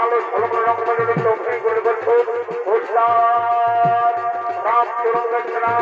আলো ঝলমল রংবাজের তৌফিক করে করছো উস্তাদ রাম চরণ রচনা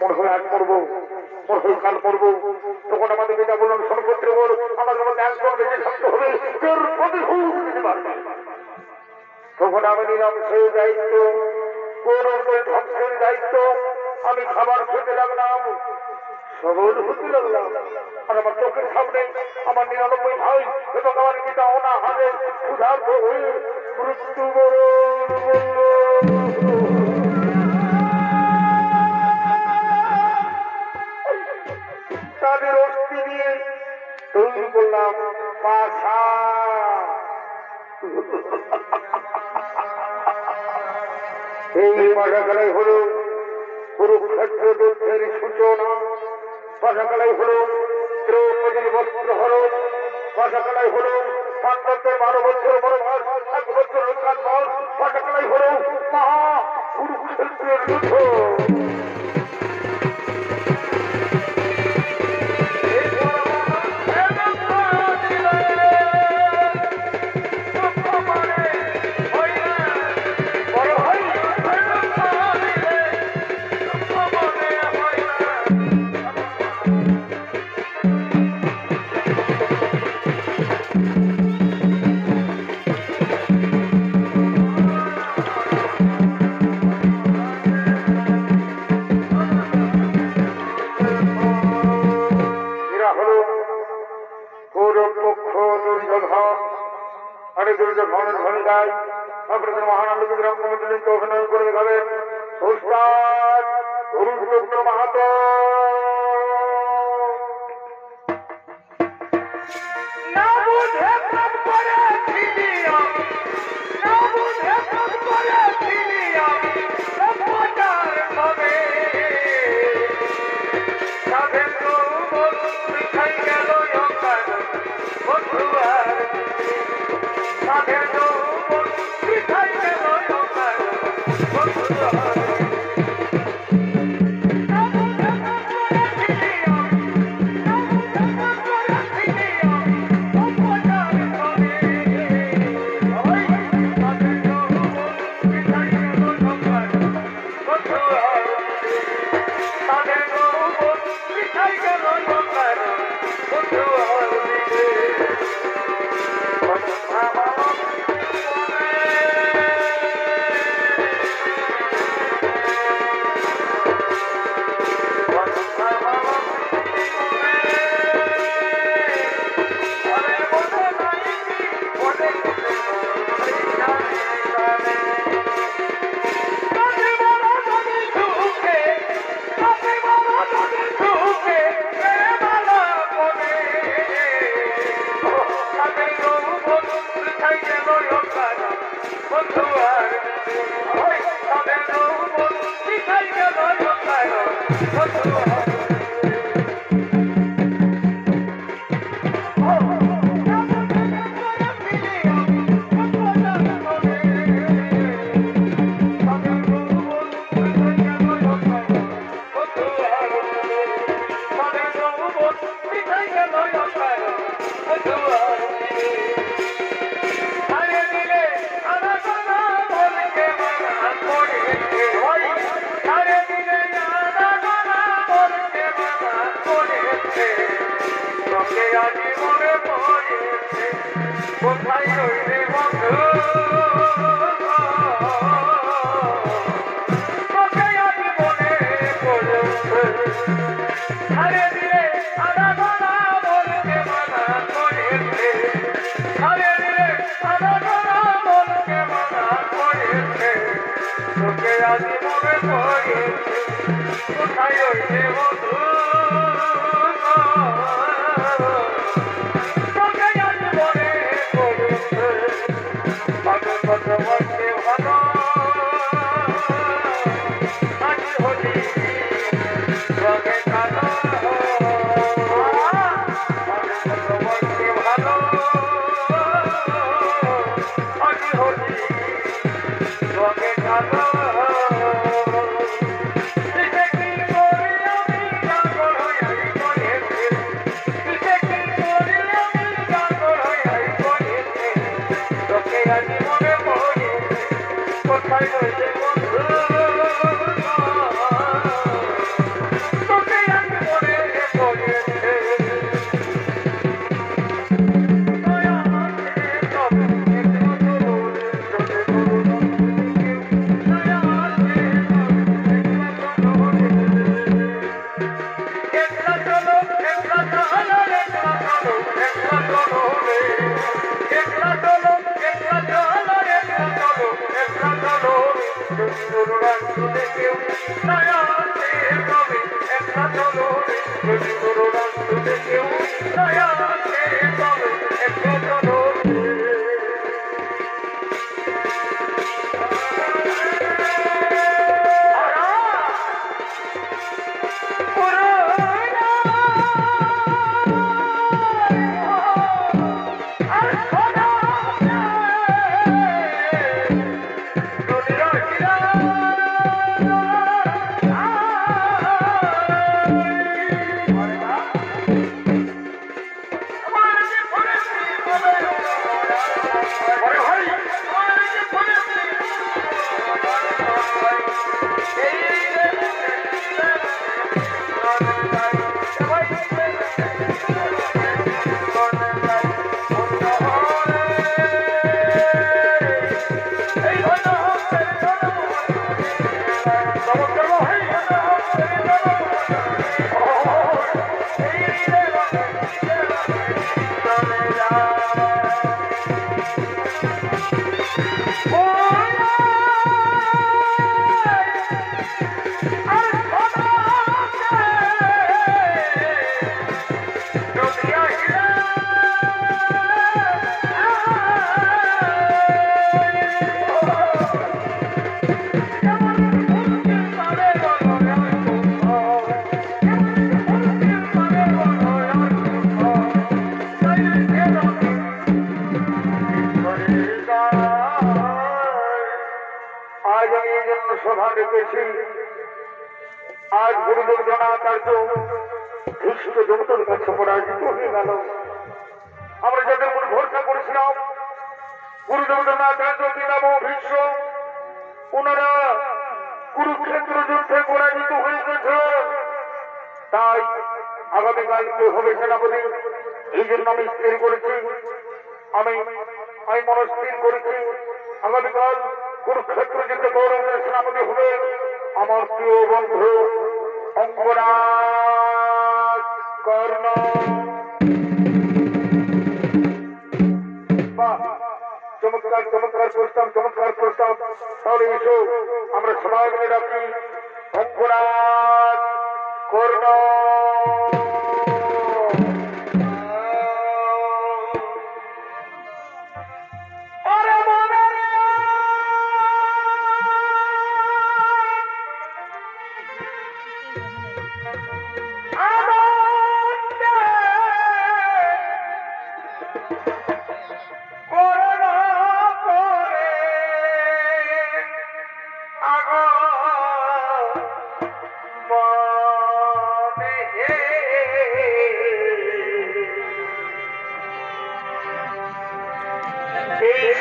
মনে হয় আজ মরবো, মনে হয় কাল মরবো। তখন আমাদের পিতা বললেন, সর্বত্র বল আমাদের মধ্যে একজন বেঁচে থাকতে হবে, এর প্রতিশোধ নিতে পারবে। তখন আমি নিলাম সেই দায়িত্ব, কৌরবদের ধ্বংসের দায়িত্ব। আমি খাবার খেতে লাগলাম, সবল হতে লাগলাম। আর আমার চোখের সামনে আমার 99 ভাই এবং আমার পিতা অনাহারে ক্ষুধার্ত হয়ে মৃত্যুবরণ করল। তাদের অস্থি দিয়ে তৈরি করলাম পাশা। এই পাশাখানাই হল কুরুক্ষেত্র যুদ্ধের সূচনা। পাশাখানাই হল দ্রৌপদীর বস্ত্রহরণ। পাশাখানাই হল পাণ্ডবদের 12 বছর বনবাস, 1 বছর অজ্ঞাতবাস। পাশাখানাই হল মহা কুরুক্ষেত্রের যুদ্ধ। দুর্যোধনের ভূমিকায় আপনাদের মহানন্দ বিগ্রহ কমিটিতে অভিনয় করে দেখাবেন উস্তাদ অরুণচন্দ্র মাহাতো। Thank you. সভা ডেকেছি আজ গুরুদেব জনাচার্য ভীষ্ম দেবতার কাছে পরাজিত হয়ে গেল। আমরা যাদের উপর ভরসা করেছিলাম গুরুদেব জনাচার্য পিতামহ ভীষ্ম, ওনারা কুরুক্ষেত্র যুদ্ধে পরাজিত হয়ে গেছে। তাই আগামীকাল কে হবে সেনাপতি, এই জন্য আমি স্থির করেছি, আমি মনস্থির করেছি আগামীকাল কুরুক্ষেত্র যুদ্ধে গৌরবের সেনাপতি হবে আমার প্রিয় বন্ধু অঙ্গরাজ কর্ণ। চমৎকার চমৎকার প্রস্তাব, চমৎকার প্রস্তাব। তাহলে এসো আমরা সবাই মিলে রাখি অঙ্গরাজ কর্ণ।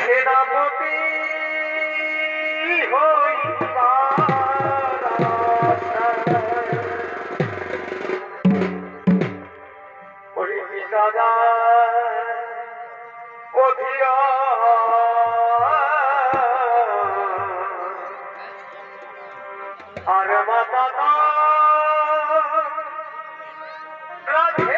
সেনাপতি হই দাদা অধিয়া আর মাতা রাধে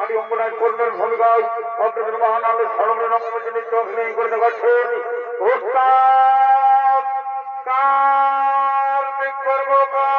আমি অঙ্গরাজ কর্ণের ভূমিকায় অগ্রসর মহান আলো স্মরণের রঙ্গমঞ্চে অভিনয় করে দেখাচ্ছেন ওস্তাদ কার্তিক কর্মকার।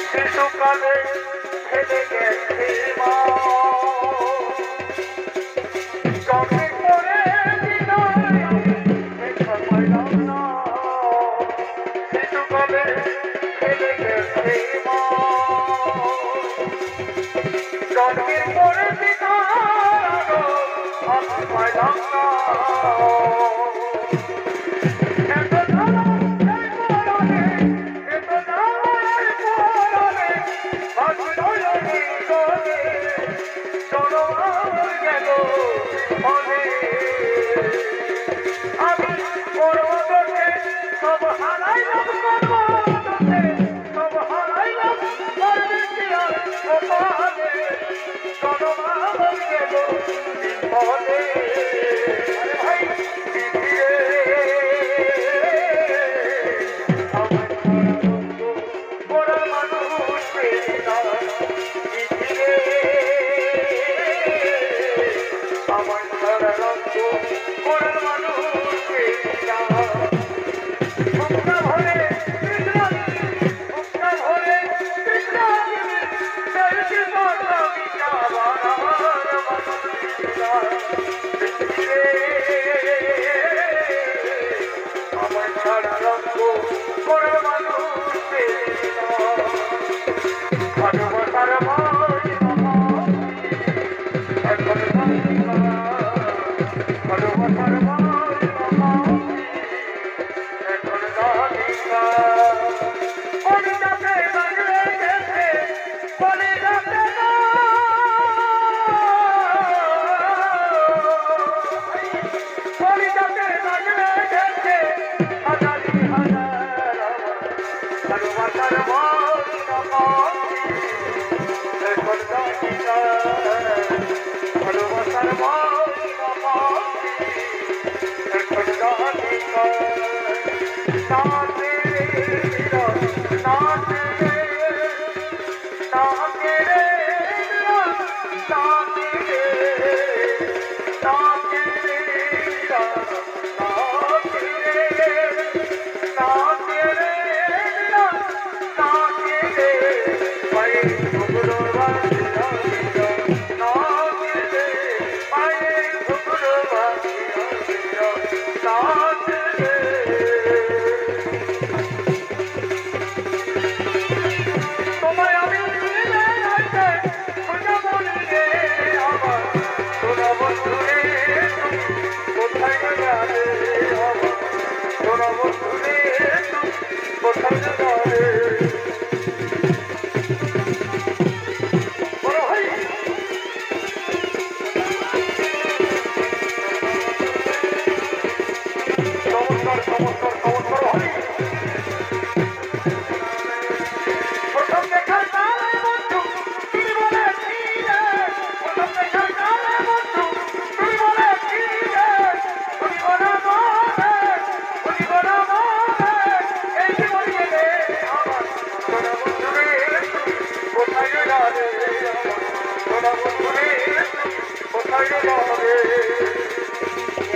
শিশুকালে ফেলে গেছে মা চোখে করে শিশুকালে ফেলে গেছে মা চোখের পরে আমি পাইলাম না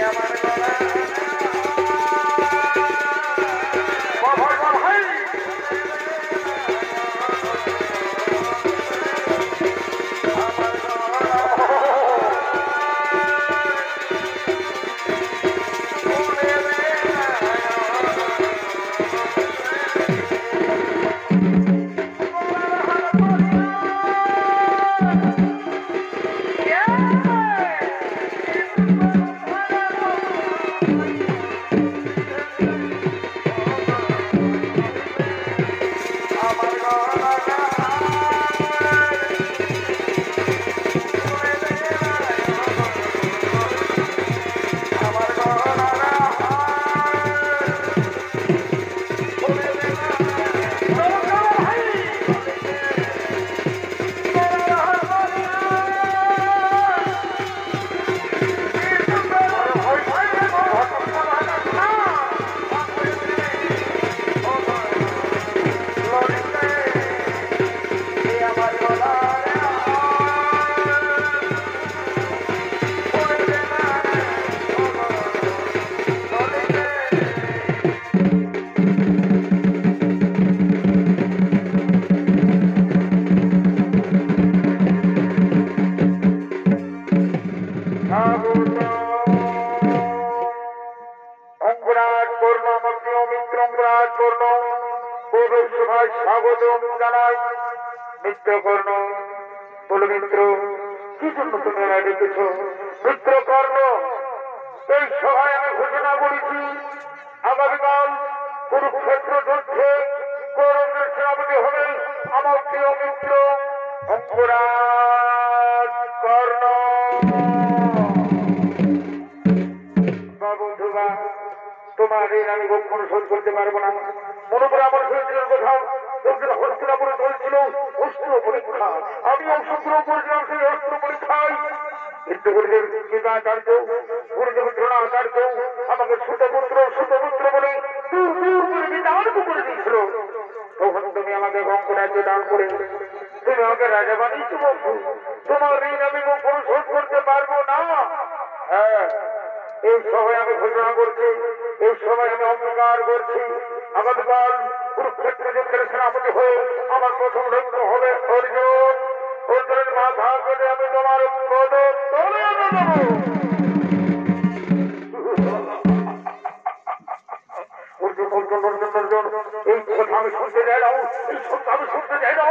আমার অঙ্গরাজ কর্ণ আমার প্রিয় মিত্র অঙ্গরাজ কর্ণ প্রবেশ সভায় স্বাগতম জানাই। মিত্র কর্ণ বলো মিত্র, কি জন্য তুমি আমায় ডেকেছ? মিত্র কর্ণ, এই সভায় আমি ঘোষণা করেছি আগামীকাল কুরুক্ষেত্র যুদ্ধে কৌরবদের সেনাপতি হবে আমার প্রিয় মিত্র অঙ্গরাজ কর্ণ। বন্ধুরা, তোমার ঋণ আমি কখনো শোধ করতে পারবো না। মনে করে আমার হয়েছিল কোথাও লোকজন হস্তিনাপুরে চলছিল অস্ত্র পরীক্ষা, আমি অংশগ্রহণ করেছিলাম সেই অস্ত্র পরীক্ষায়। কিন্তু গুরুদেব কৃপাচার্য, গুরুদেব দ্রোণাচার্য আমাকে সুতপুত্র সুতপুত্র বলে দূর দূর করে বিতাড়িত করে দিয়েছিল। তখন তুমি আমাকে অঙ্গরাজ্য দান করে তুমি আমাকে রাজা বানিয়েছো বন্ধু। তোমার ঋণ আমি কখনো শোধ করতে পারবো না। হ্যাঁ, এই সময় আমি ঘোষণা করছি, এই সময় আমি অঙ্গীকার করছি আগামীকাল কুরুক্ষেত্র যুদ্ধের সেনাপতি হয়ে আমার প্রথম লক্ষ্য হবে অর্জুন। অর্জুনের মাথা কেটে আমি তোমার পদ তলে দেব। অর্জুন অর্জুন অর্জুন অর্জুন, এই কথা আমি শুনতে যাই না, এই সত্য আমি শুনতে যাই না।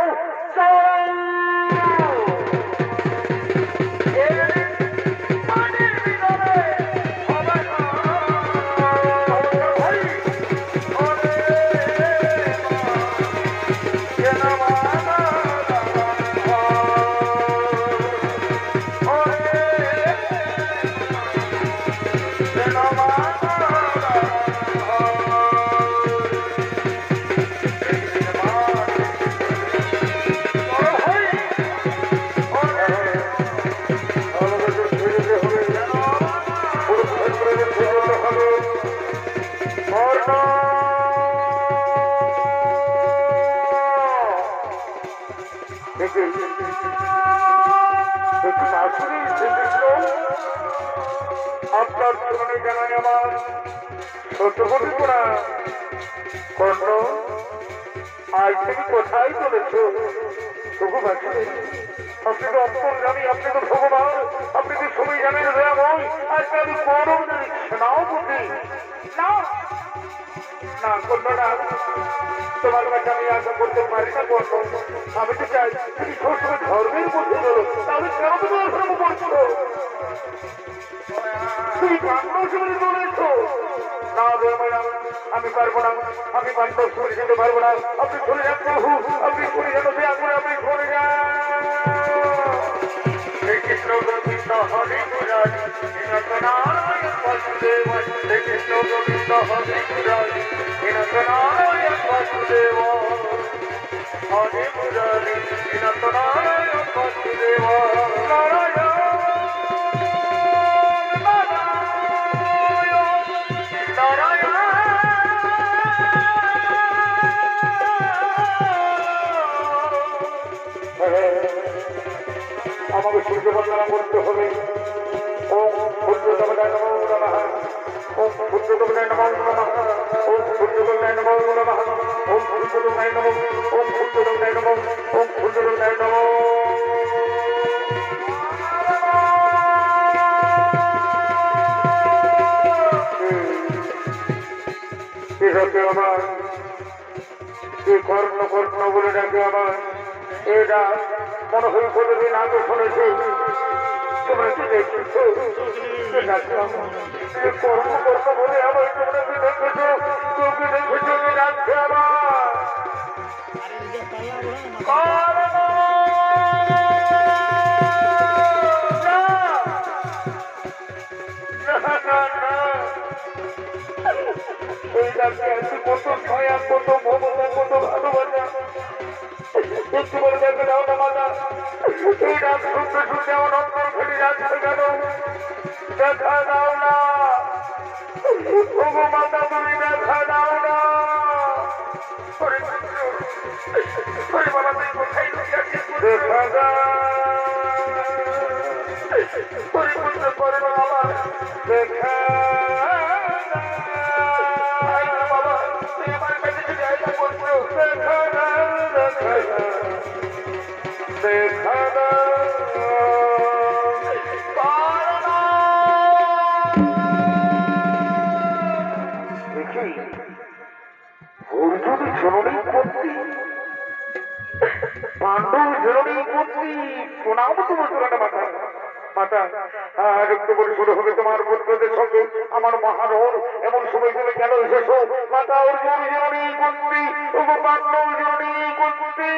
আপনার চরণে জানাই আমার ছোট বন্ধুরা। কর্ণ, আজ তুমি কোথায় চলেছ? আপনি তো অন্তর্যামী, আপনি তো ভগবান, আপনি তো সবাই জানেন দয়াময়। আজকে আমি কৌরবদের সেনাপতি না না কর্ণ না, তোমার কাছে আমি আশা করতে পারি না কর্ণ। আমি তো চাই তুমি সবসময় ধর্মের মধ্যে চলো, তাহলে কেন তুমি অধর্ম করছো? তুমি পাণ্ডব সমিতি চলেছ না? আমি পারবো না, আমি পাণ্ডব সমিতি যেতে পারবো না। আপনি চলে যান প্রভু, আপনি চলে যান, দয়া করে আপনি চলে যান। শ্রীকৃষ্ণ গোবিন্দ হরে মুরারি নারায়ণ বাসুদেব, শ্রীকৃষ্ণ গোবিন্দ হরে মুরারি নারায়ণ বাসুদেব, হরে মুরারি নারায়ণ বাসুদেব, নারায়ণ আমাকে সূর্য বন্দনা করতে হবে। ওম সূর্যদেবতায় নমো নমঃ, ওম সূর্যদেবতায় নমো নমঃ, ওম সূর্যদেবতায় নমো নমঃ, ওম সূর্যদেবতায় নমো, ওম সূর্যদেবতায় নমো, ওম সূর্যদেবতায় নমো। এটাকে আমার এই কর্ণ কর্ণ বলে ডাকে আমার। এটা মনে হয় কোনোদিন আগে শুনেছি, তোমরা কি দেখেছো? কর্ম কর্ম বলে আমার তোমরা কি দেখেছো? কেউ কি দেখেছো? ডাকছে আমার এই ডাকছে কত ছয়া, কত মমতা, কত ভালোবাসা। একটু বলে দেখে দাও না মাতা, এই ডাক শুনতে শুনতে আমার অন্তর ফেলে যাচ্ছে কেন? দেখা দাও না ওগো মাতা, তুমি দেখা দাও না। দেখা দাও, পরিপূর্ণ করে না আমার দেখা। দেখি অর্জুন জননী পত্নী পাণ্ডব জননী পত্নী প্রণাম তোমার চরণে মাতা মাতা আর একটু বলে শুরু হবে তোমার পুত্রদের সঙ্গে আমার মহারণ এমন সময় তুমি কেন এসেছো মাতা অর্জুন জননী পত্নী ও পাণ্ডব জননী পত্নী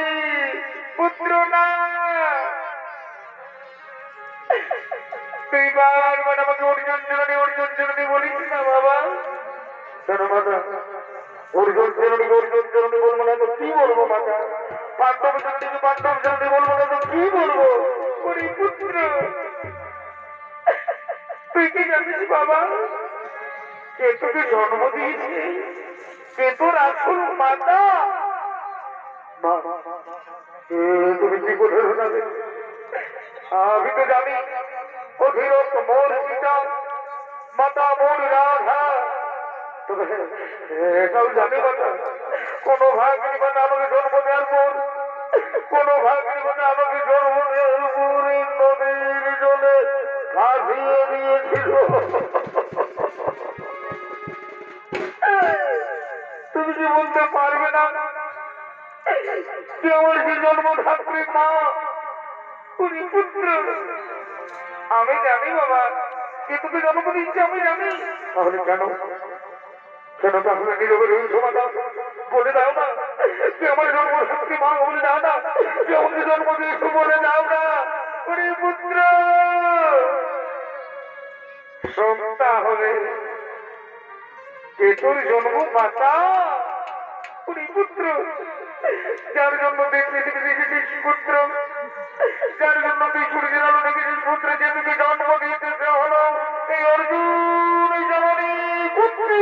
পুত্র না তুই বারবার আমাকে অর্জুন জননী বলিস না বাবা কেন মাতা অর্জুন জননী বলবো না তো কি বলবো মাতা পাণ্ডব জননী বলবো না তো কি বলবো ওরে পুত্র তুই কি জানিস বাবা কে তোকে জন্ম দিয়েছে কে তোর আসল মাতা তুমি কি করে শোনাবে আমি তো জানি অধীরথ মোর পিতা মাতা মোর রাধা এটাও জানি মাতা কোন ভাগিনী মাতা আমাকে জন্ম দেওয়ার পর কোন ভাগিনী মাতা আমাকে জন্ম দেওয়ার পর নদীর জলে ভাসিয়ে দিয়েছিল তুমি কি বলতে পারবে না যে আমার কি জন্মধাত্রী মা উনি পুত্র আমি জানি বাবা কে তোকে জন্ম দিচ্ছে আমি জানি তাহলে কেন কেন তাহলে নীরবে রয়েছ মাতা বলে দাও না যে আমার জন্মধাত্রী মা বলে দাও না যে আমাকে জন্ম দিয়েছ বলে দাও না উনি পুত্র সন্তা হবে কে তোর জন্ম মাতা উনি পুত্র যার জন্য পৃথিবী দেখেছিস পুত্র যার জন্য তুই সূর্যের আলো দেখেছিস পুত্র যে তোকে জন্ম দিয়েছে সে হলো এই অর্জুন জননী পুত্রী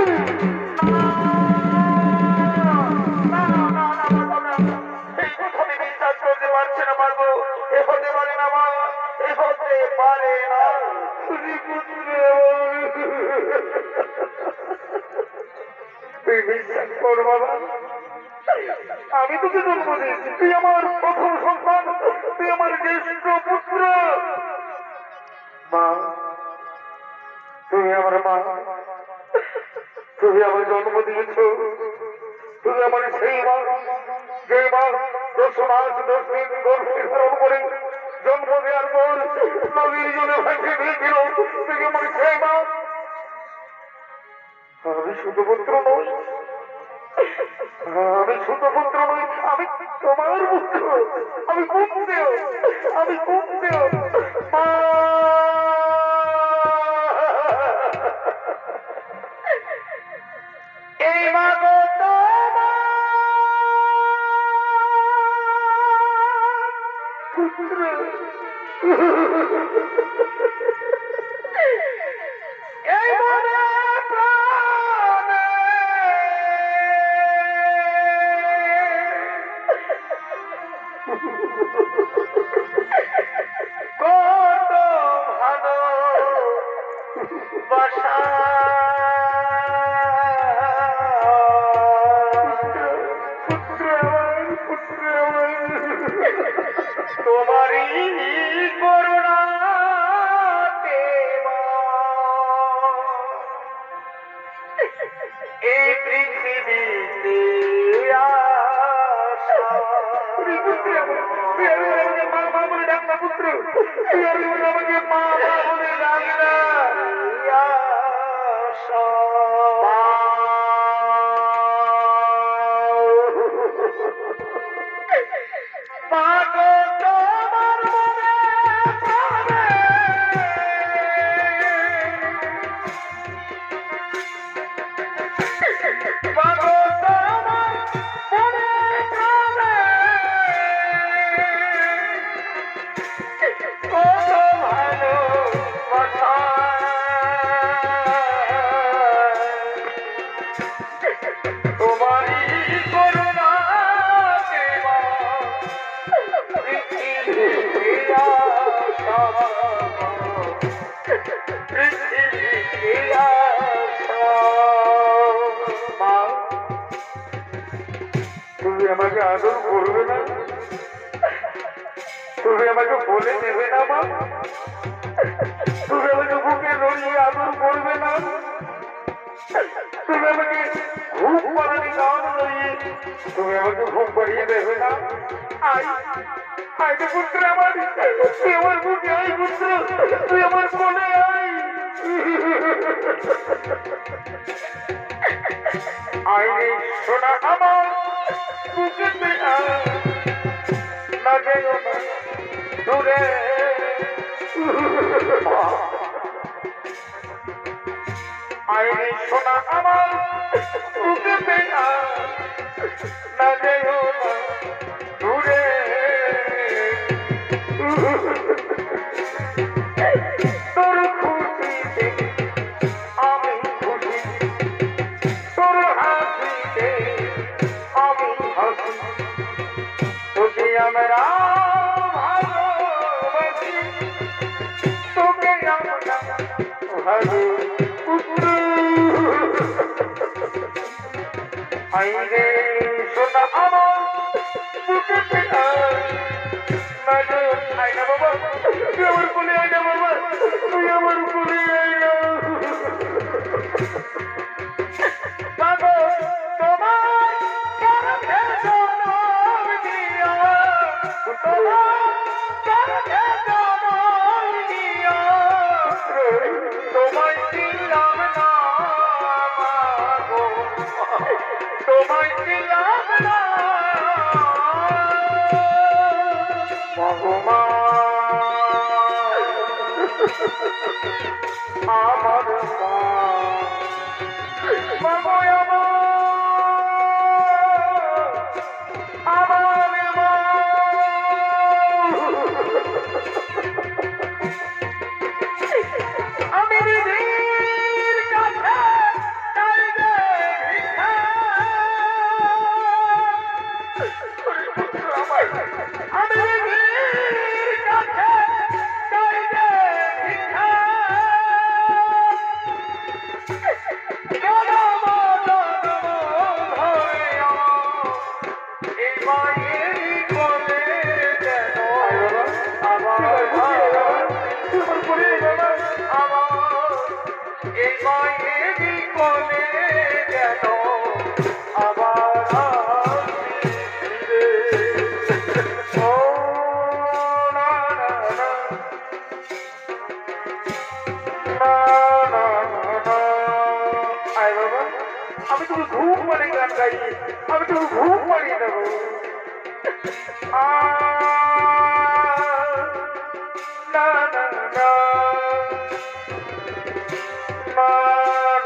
এই কথা আমি বিশ্বাস করতে পারছি না পারবো এ হতে পারে না মা এ হতে পারে না পুত্র তুই বিশ্বাস কর বাবা আমি তোকে জন্ম দিয়েছি তুই আমার প্রথম সন্তান তুই আমার জ্যেষ্ঠ পুত্র মা তুমি আমার মা তুমি আমার জন্ম দিয়েছ তুমি আমার সেই মা যে মা 10 মাস 10 দিন গর্ভে ধারণ করে জন্ম দেওয়ার পর নদীর জলে ভাসিয়ে দিয়েছিল তুমি আমার সেই মা আমি শুধু পুত্র নই আমি ছোট পুত্র নই আমি তোমার পুত্র আমি কুমদেও এই মা গো পুত্র এই কত ভালো বাসা পুত্র তোমারই করুণাতে এই পৃথিবীতে মা বলে ডাক না পুত্র আমাকে মা বলে ডাক না তুমি আমাকে আদর করবে না তুমি আমাকে বলে দেবে না মা তুমি আমাকে বুকে জড়িয়ে আদর করবে না তুমি আমাকে ঘুম পাড়ানি গান লইয়ে তুমি আমাকে ঘুম পাড়িয়ে দেবে না? আই আই তো পুত্র আমার, তুই আমার বুকে আই পুত্র, তুই আমার কোলে আই। আইরে সোনা আমার বুকেতে আয়, না যেও না দূরে। আইরে সোনা আমার বুকেতে আয়, না যেও না দূরে। তোর খুশিতে আমি খুশি, তোর হাসিতে আমি হাসি, তোকে আমরা ভালোবাসি, তোকে আমরা ভালো পুত্র। আইরে সোনা আমার বুকেতে আয়, না যেও আয় না বাবা, তুই আমার কোলে আয় না বাবা, তুই আমার কোলে আয় না। মাগো তোমার গর্ভে জন্ম দিয়া, তোমার গর্ভে জন্ম দিয়া, তোমায় দিলাম না মাগো, তোমায় দিলাম না মাগো মা। আমার মা মাগো আমার মা। আমি দিদির কাছে চাইলে ভিক্ষা, আমি দিদির কাছে চাইলে ভিক্ষা, আমি তুমি ঘুম পাড়ি গান গাই, আমি তুমি ঘুম পাড়িয়ে দেবো। না না না না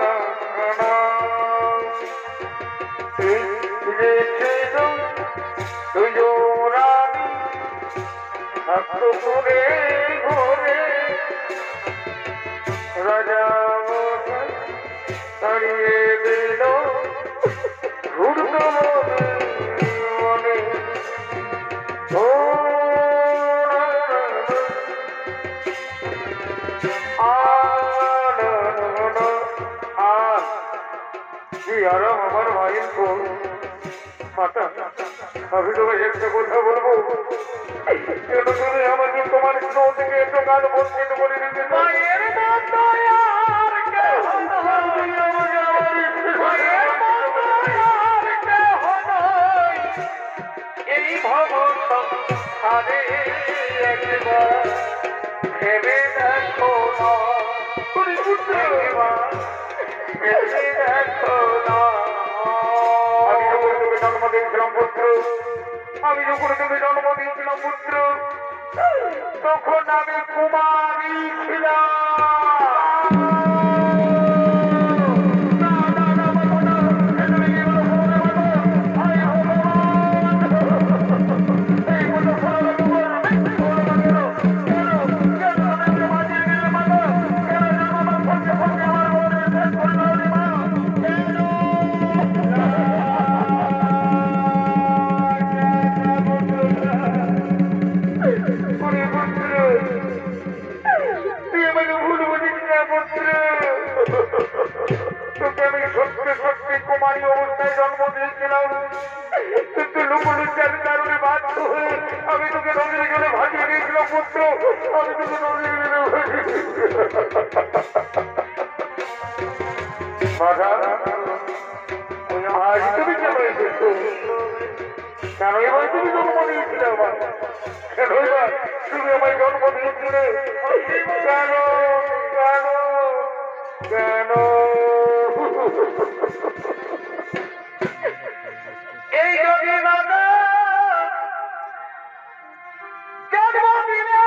না না, দুজোরানি থাকতো ঘুরে ঘুরে, রাজা দাঁড়িয়ে দিল ঘুরত মনে। ও আরাম আমার ভাইয়ের কোল। মাতা আমি তোমায় একটা কথা বলবো, কেন তুমি আমাকে তোমার স্নো থেকে একটু গান বঞ্চিত করে দিতে? মায়ের মতো আর কেহ এই ভব সংসারে একবার ভেবে দেখো না, ভেবে দেখো না। আমি যখন তোকে জন্ম দিয়েছিলাম পুত্র, আমি যখন তোকে জন্ম দিয়েছিলাম পুত্র, তখন আমি কুমারী ছিলাম। তোকে আমি সত্যি সত্যি কুমারী অবস্থায় জন্ম দিয়েছিলাম, কিন্তু লোকলুচার কারণে বাধ্য হয়ে আমি তোকে নদীর জলে ভাসিয়ে দিয়েছিলাম পুত্র, আমি তোকে নদীর জলে ভাসিয়ে তুমি জন্ম দিয়েছিলে আমার? কেন এবার তুমি আমায় জন্ম দিয়েছিলে? কেন কেন কেন? এই যদি দাদা জন্মদিনে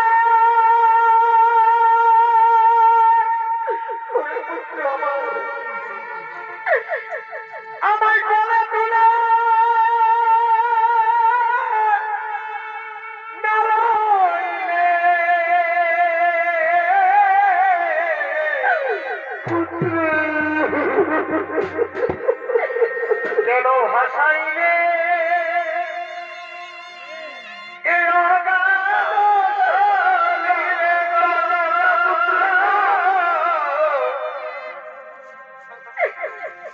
আমায় গলা তুলে কেন ভাসাইলে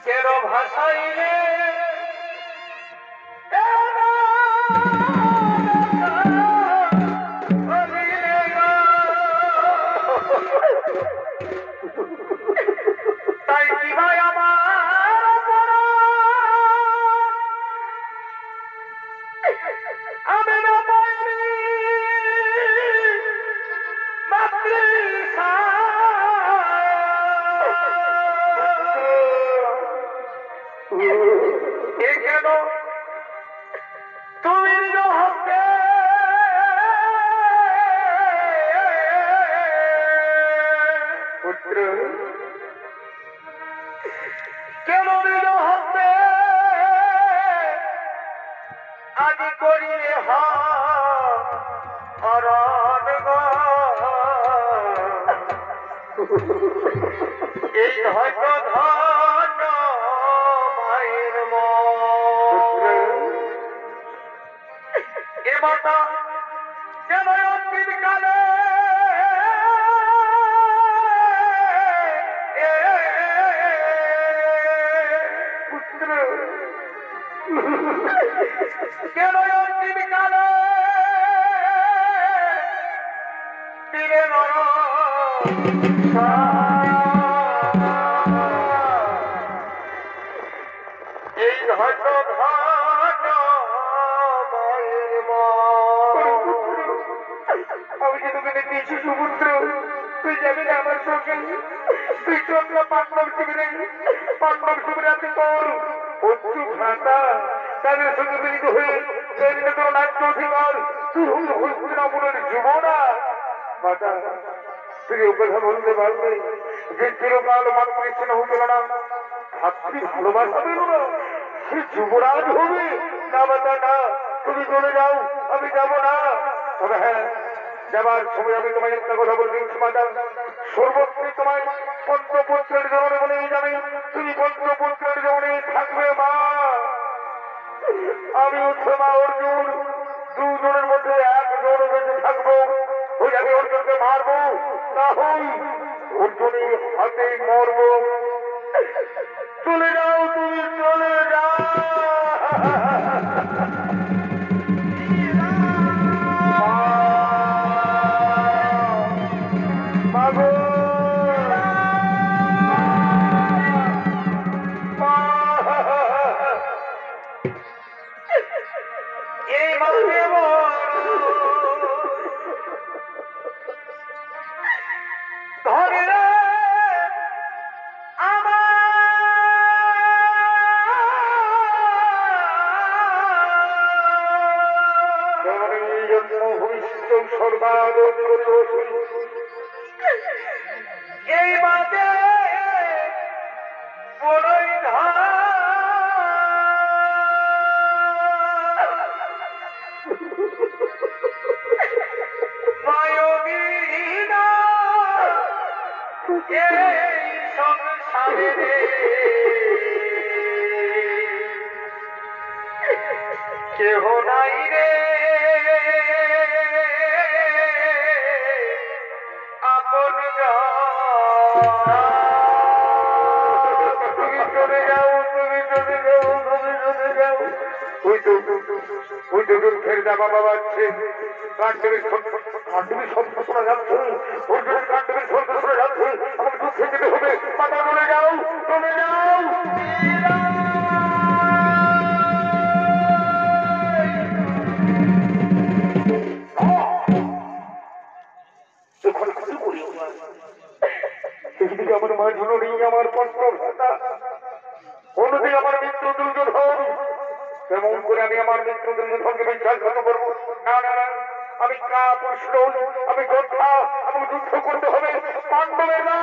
কেন ভাসাইলে তাই কি ভাই আমার আমি না পাইনি মাতৃষা এ কেন তুমি হতে পুত্র কেন নিজ হতে আদি করিলে হরণ এই হয়তো ধন্য মায়ের এ মাতা কেন অন্তিম কালে পুত্র কেন অন্তিম কালে দিলে এই হয়তো ধন্য মায়ের আমি যে তোকে দিয়েছি সুপুত্র তুই যাবি না আমার সঙ্গে তুই চন্দ্র পাণ্ডব শিবিরে আছে তোর অঞ্চু ভ্রাতা তাদের সঙ্গে মিলিত হয়ে তোর নাট্য অধিকার তুই হস্তিনাপুরের যুবনা মাতা তুই ও কথা বলতে পারবে যে চিরকাল মাতৃ স্নেহ পেল না ভাতৃ ভালোবাসা পেল না সে যুবরাজ হবে না মাতা না তুমি চলে যাও আমি যাব না তবে হ্যাঁ যাবার সময় আমি তোমায় একটা কথা বলে দিচ্ছি মাতা সর্বত্রই তোমায় পঞ্চপুত্রের জননে বলেই যাবে তুমি পঞ্চপুত্রের জননে থাকবে মা আমি উঠছে মা অর্জুন দুজনের মধ্যে একজন বেঁচে থাকবো ওই আমি অর্জুনকে মারবো না হই অর্জুনের হাতে মরবো চলে যাও তুমি চলে যাও এই মাকে ধরে এই মাকে বড়ই মায়বীনা এই সংসারে কেহ নাই রে আপন তুমি চলে যাও তুমি চলে যাও তুমি চলে যাও ওই তো দুঃখের দাবা বাবাচ্ছে কাণ্ডবীর শব্দ শোনা যাচ্ছে অর্জুনের কাণ্ডবীর শব্দ শোনা যাচ্ছে আমাকে দুঃখে যেতে হবে মাতা চলে যাও চলে যাও অন্যদিকে আমার মিত্র দুর্যোধন, কেমন করে আমি আমার মিত্র দুর্যোধনকে বিশ্বাসঘাত করবো? না না না, আমি কাপুরুষ নই, আমি যোদ্ধা, আমাকে যুদ্ধ করতে হবে পাণ্ডবের না।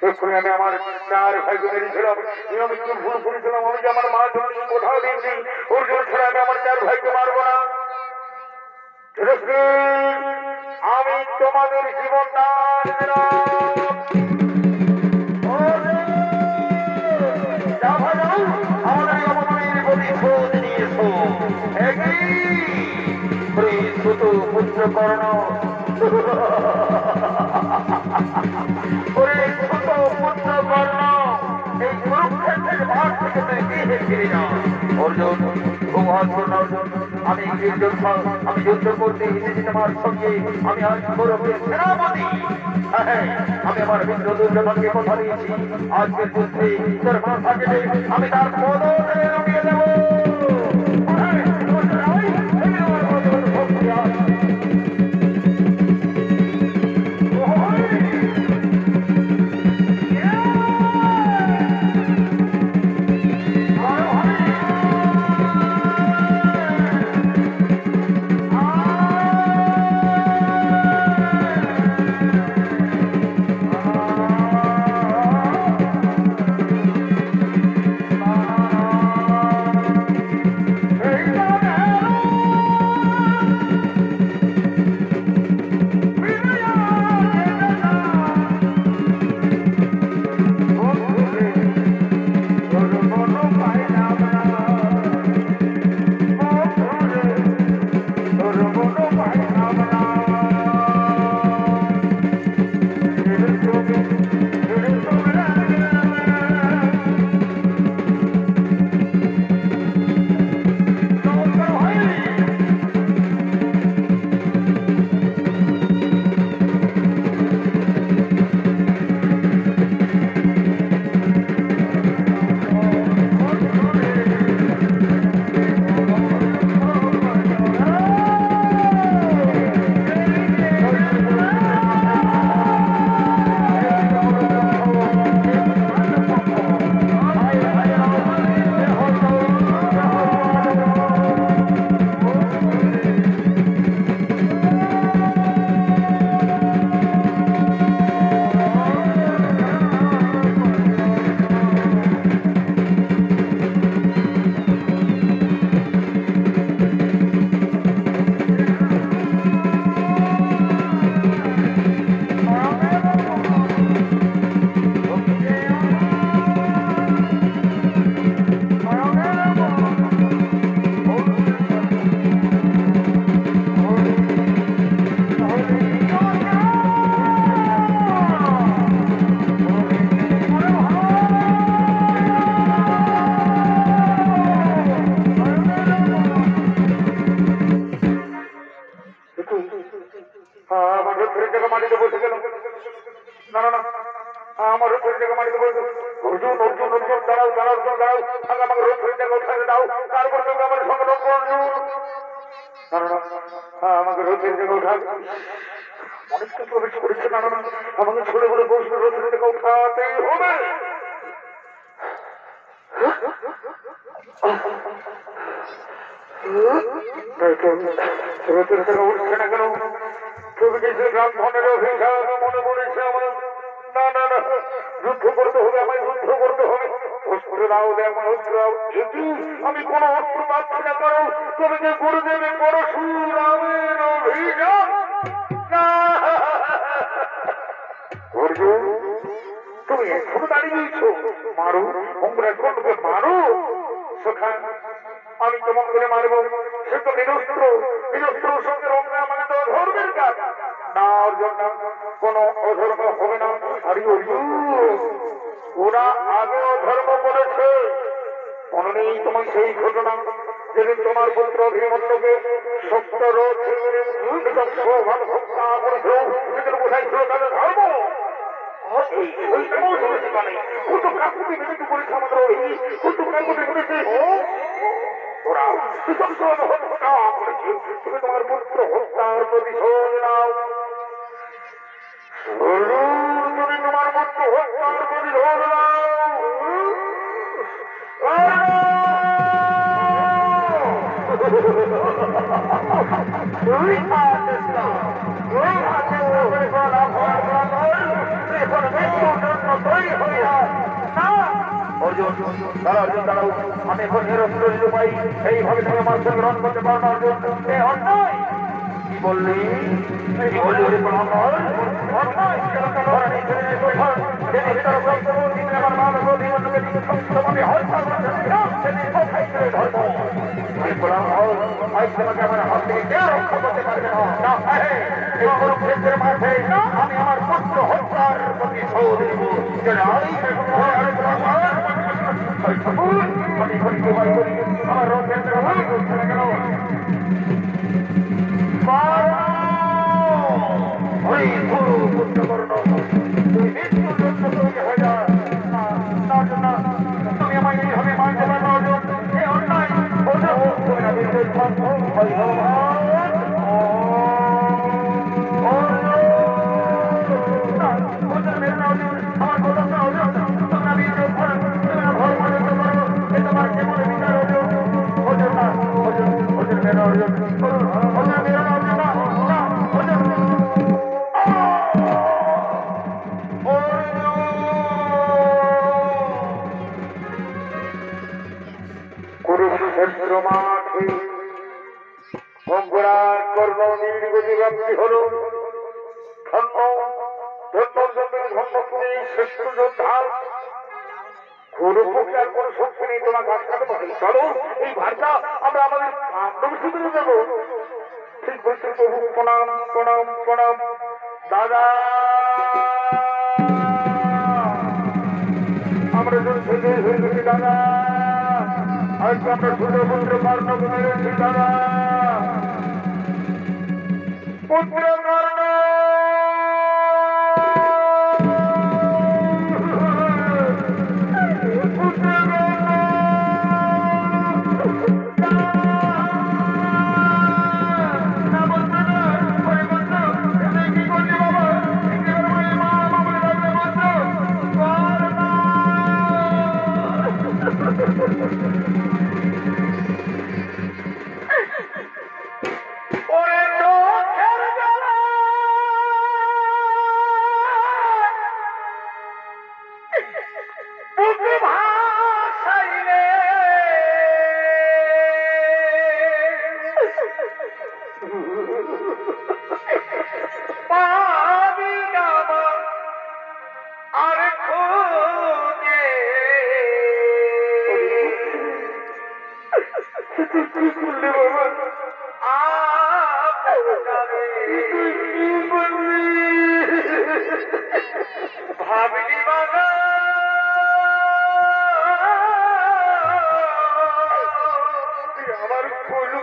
এক্ষুনি আমি আমার চার ভাইকে মেরেছিলাম, আমি কি ভুল করেছিলাম? আমি যে আমার মা জন্য কোথাও দিয়েছি, ওর জন্য ছাড়া আমি আমার চার ভাইকে মারবো না। আমি তোমাদের জীবন দান দিলাম। আমাদের অপমানের প্রতিশোধ নিয়েছো। পুত্র কর্ণ, ওরে ছোট পুত্র কর্ণ, এই কুরুক্ষেত্রের মাঠ থেকে তুই গৃহে ফিরে যা। অর্জুন, আমি আমি যুদ্ধ করতে এসেছি তোমার সঙ্গে। আমি আজ গৌরবের সেনাপতি। আমি আমার মিত্র দুর্যোধনকে কথা দিয়েছি, আজকের যুদ্ধে তোর মাথা কেটে আমি তার পদতলে লুটিয়ে দেবো। জায়গা মাটিতে বসে গেল। না না না, আমার রূপের জায়গা মাটিতে বসে গেল। অর্জুন অর্জুন অর্জুন দাঁড়াও দাঁড়াও দাঁড়াও, আগে আমাকে রূপের জায়গা উঠাতে দাও, তারপর তুমি আমার সঙ্গে রূপ অর্জুন। না না না, আমাকে রূপের জায়গা উঠাবে। অনেকটা প্রবেশ করেছে। না না না, আমাকে ছুড়ে বলে বসবে, রূপের জায়গা উঠাতেই হবে। রথের টাকা উঠছে না কেন? তুমি কিছু ব্রাহ্মণের অভিশাপ মনে পড়েছে আমার। না না না, যুদ্ধ করতে হবে, আমায় যুদ্ধ করতে হবে। অস্ত্র দাও, আমার অস্ত্র দাও। এটি আমি কোনো অস্ত্র পাচ্ছি না, কারণ তুমি যে গুরুদেবে পরশুরামের অভিযান। অর্জুন, তুমি এখনো দাঁড়িয়েছো? মারো, অঙ্গরাজকে মারো। সখা, আমি কেমন করে মারবো? সে তো নিরস্ত্র, নিরস্ত্র সঙ্গে রঙে আমাকে তো ধর্মের কাজ না। অর্জুন না, কোন অধর্ম হবে না। আরে অর্জুন, ওরা আগে অধর্ম করেছে। মনে নেই তোমার সেই ঘটনা, যেদিন তোমার পুত্র অভিমন্যুকে সত্য রোধ হত্যা করেছিল, সেদিন বোঝাইছিল তাদের ধর্ম। ওরা তুমি তোমার পুত্র হত্যার প্রতিশোধ নাও। তুমি তোমার পুত্র হত্যার প্রতিশোধ নাও। আমি এখন নিরস্ত্র পাই, এইভাবে তুমি আমার সঙ্গে গ্রহণ করতে পারো না। অর্জুন, অন্যায়। কি বললি? কি বললি? আমার হাত থেকে কেউ রক্ষা করতে পারবে না। এই কুরুক্ষেত্রের মাঠে আমি আমার পুত্র হত্যার প্রতিশোধ নেব। আমার রথের চলে গেল। তুমি আমায় এইভাবে মানতে পারো অর্জুন? অন্যায়। কুরুক্ষেত্র মাঠে অঙ্গরাজ কর্ণ নির্গতিপ্রাপ্তি হল। ধন্য ধন্য ধন্য তুমি শ্রেষ্ঠ যোদ্ধা। কুরুপক্ষে আর কোন শক্তি নেই তোমাকে আটকাতে পারে। চলো, এই ভারটা আমরা আমাদের পাণ্ডব শিবিরে দেবো। ঠিক বলছি প্রভু। প্রণাম প্রণাম প্রণাম। দাদা, আমরা যুদ্ধে হয়ে গেছি দাদা। আজকে আমরা ছোট পুত্র কর্ণকে মেরেছি দাদা। পুত্র কর্ণ, ভাবিনি বাবা, আমার তোমার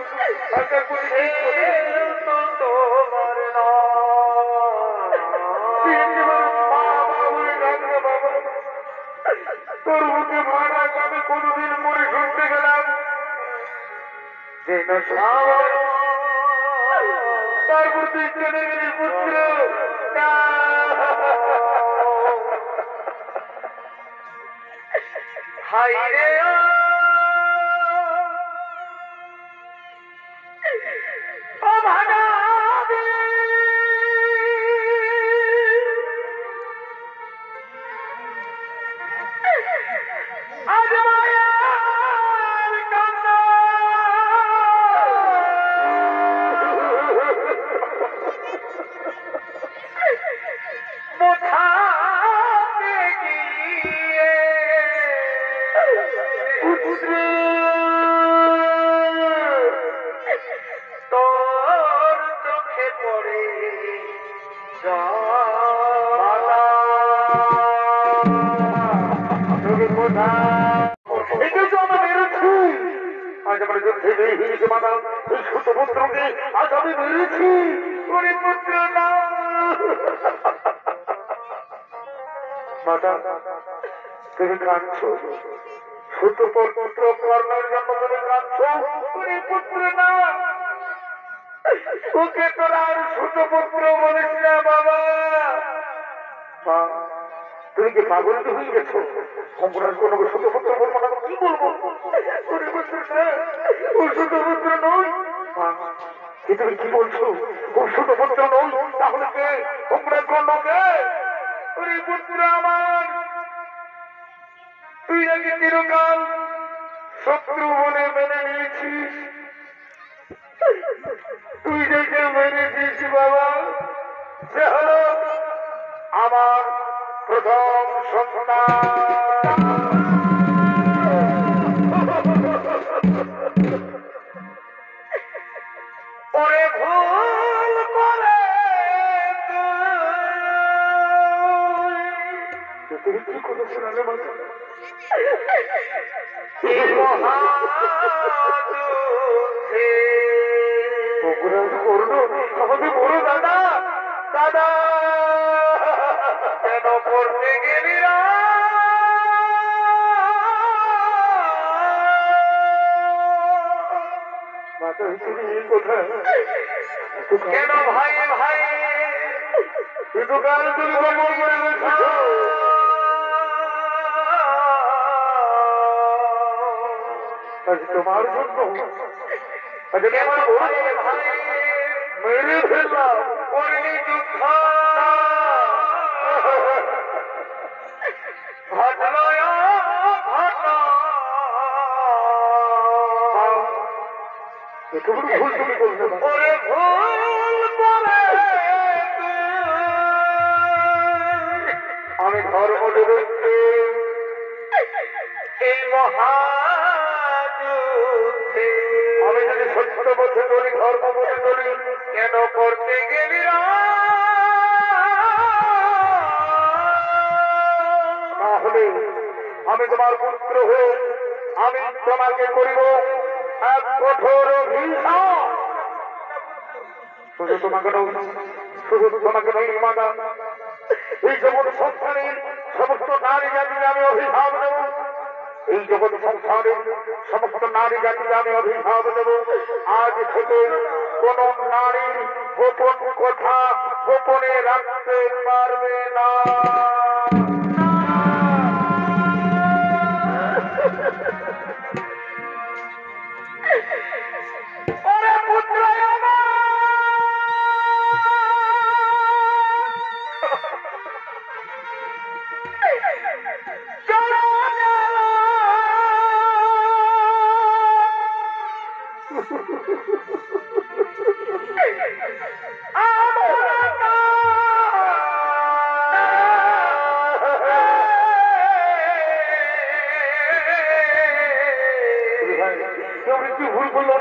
তার প্রতি চলে গেলে পুত্র হাই রে ও ভাগা আজ মায়ার কান্না বোঝাতে গিয়ে তোর চোখে পড়ে আজ আমরা যুদ্ধে বেরিয়েছি মাতা এই ছোট পুত্রকে আজ আমি বেরিয়েছি পুত্র না মাতা তুমি কাঁদছ ছোট পুত্র কর্ণের জন্য তুমি কাঁদছ পুত্র না ওকে তোরা আর ছোট পুত্র বলিস না বাবা তুমি কি পাগল হয়ে গেছো সম্পূর্ণ কোনো ছোট পুত্র বলবো না কি বলবো ও ছোট পুত্র নয় কি তুমি কি বলছো ও ছোট পুত্র নয় তাহলে কে সম্পূর্ণ কর্ণ কে পুত্র আমার তুই নাকি চিরকাল শত্রু বলে মেনে নিয়েছিস তুই দেখে মেনেছিস বাবা সে হলো আমার প্রথম সন্তান ওরে ভুল করে তুমি কি করে শোনালে মাঝে আমাদের বড় দাদা দাদা কেন করতে গেলি কেন ভাই ভাই কাল তুমি কর্মণ করে তোমার জন্য আমার ভাই মেরে ফেললাম করলি যুদ্ধ ঘটনায় ঘটনা ভুল তুমি করবে ওরে ভুল করে আমি ধর্ম দেখতে এই মহাযুদ্ধে আমি যদি সত্য পথে চলি ধর্ম পথে চলি কেন করতে গেলি তাহলে আমি তোমার পুত্র হয়ে আমি তোমাকে করিব এক কঠোর অভিশাপ শুধু তোমাকে নয় মাতা এই জগৎ সংসারের সমস্ত নারী জাতিকে আমি অভিশাপ দেব এই জগৎ সংসারের সমস্ত নারী জাতিকে আমি অভিশাপ দেব আজ থেকে কোন নারীর গোপন কথা গোপনে রাখতে পারবে না ভুল করলো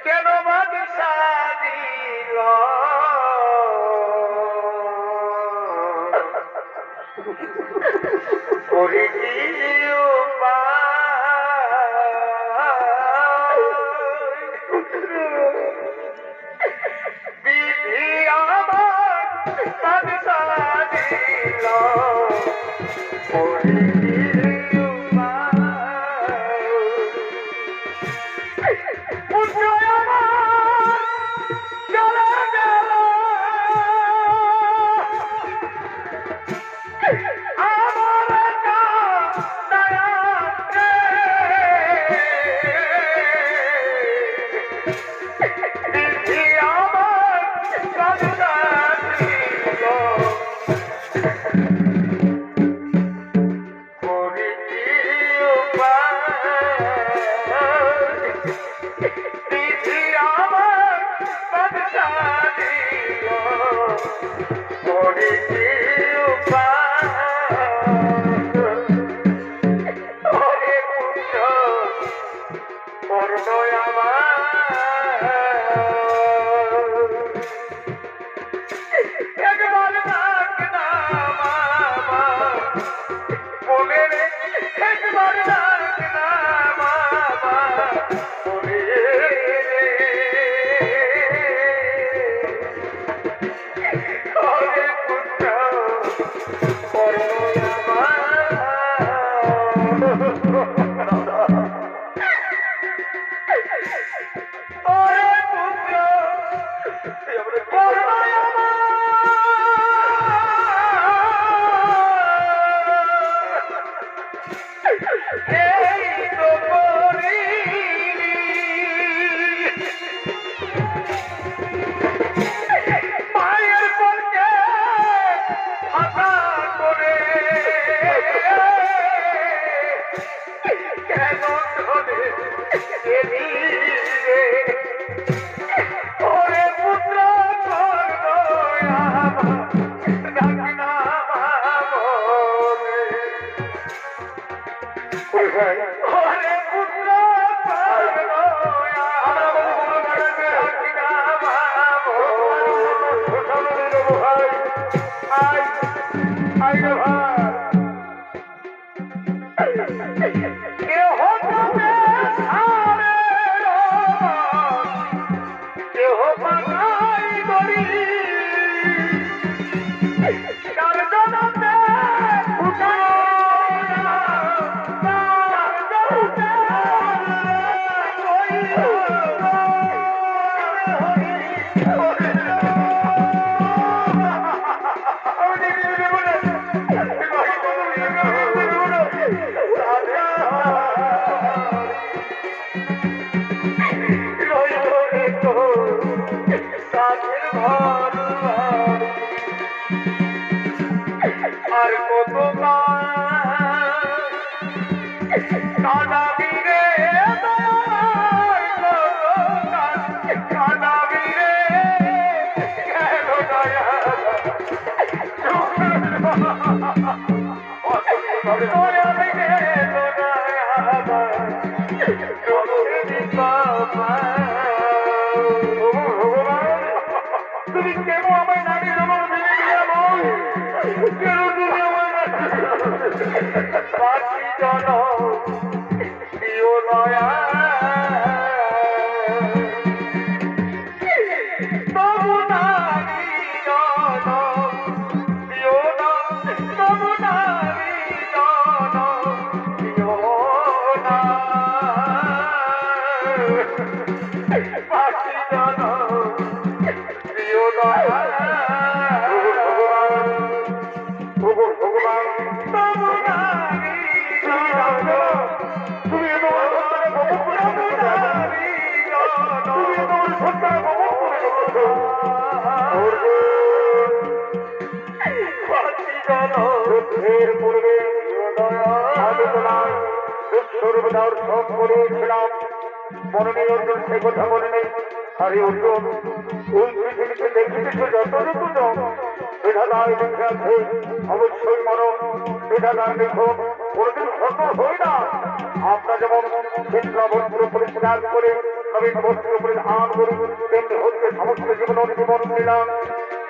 কেন বাদশা দিল বিধি আমার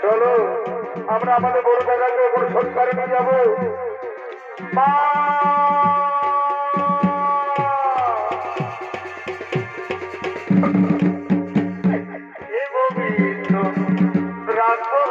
চলো আমরা আমাদের বড় জায়গাকে কোনো সংস্কারে নিয়ে যাবো। মা রাখো